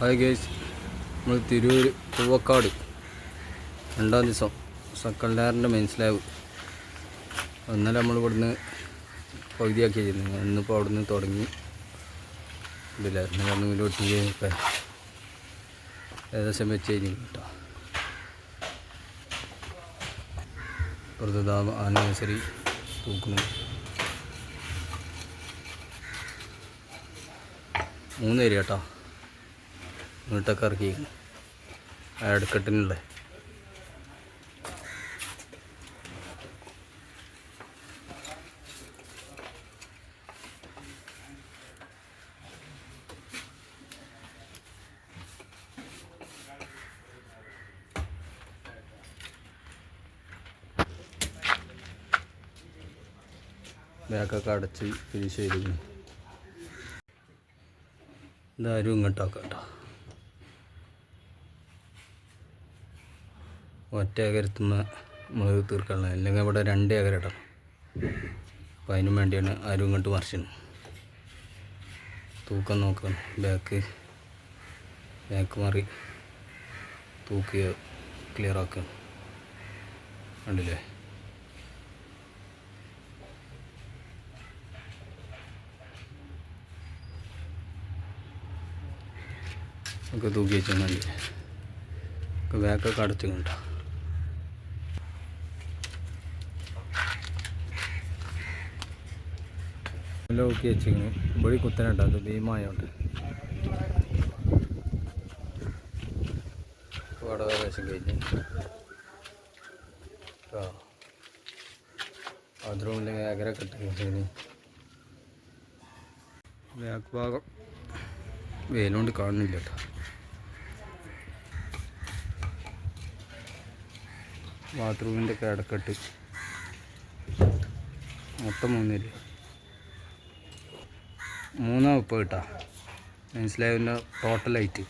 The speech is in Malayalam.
ഹായ് ഗേസ്, നമ്മൾ തിരൂർ പൂവക്കാട് 2-ാം ദിവസം സെക്കൻഡ് ലെയറിൻ്റെ മെയിൻ സ്ലാബ്. ഇന്നലെ നമ്മൾ ഇവിടുന്ന് പകുതിയാക്കി ചെയ്യുന്നു. ഇന്നിപ്പോൾ അവിടുന്ന് തുടങ്ങി ഇതില്ല മുന്നോട്ട് ഇപ്പം ഏകദേശം വെച്ച് കഴിഞ്ഞു കേട്ടോ. പുറത്ത് ആനിവേഴ്സറി തൂക്കുന്നു. 3 ഏരിയ കേട്ടോ. വീട്ടൊക്കെ ഇറക്കിയിരിക്കുന്നു അടുക്കെട്ടിനുള്ള. ബാക്കൊക്കെ അടച്ച് ഫിനിഷ് ചെയ്തിരിക്കുന്നു. ഇതാരും ഇങ്ങോട്ടാക്കാം കേട്ടോ. ഒറ്റ ഏക്കരത്തുനിന്ന് നമ്മൾ തീർക്കാനുള്ള, അല്ലെങ്കിൽ ഇവിടെ 2 ഏക്കർ ഇടണം. അപ്പോൾ അതിനും വേണ്ടിയാണ് ആരും ഇങ്ങോട്ട് മറിച്ചത്. തൂക്കം നോക്കണം. ബാക്ക് മാറി തൂക്കി ക്ലിയർ ആക്കുക. കണ്ടില്ലേ? ഒക്കെ തൂക്കി വെച്ചാൽ മതി. ബാക്കൊക്കെ അടച്ചു കണ്ടോ. എല്ലാം ഊക്കി വെച്ചിങ്ങനെ ഇവിടെ കുത്തനുണ്ടോ. അത് ഭീമായോണ്ട് ഇവിടെ ഏകദേശം കഴിഞ്ഞ് ബാത്റൂമിൽ ഏക്കരൊക്കെ ഇട്ട് ബാക്ക് ഭാഗം വെയിലുകൊണ്ട് കാണുന്നില്ല കേട്ടോ. ബാത്റൂമിൻ്റെ ഒക്കെ ഇടക്കെട്ട് മൊത്തം 3 ഏരിയ. 3 ഉപ്പ് കേട്ടോ. മെയിൻ സ്ലാബിൻ്റെ ടോട്ടൽ ഹൈറ്റ്.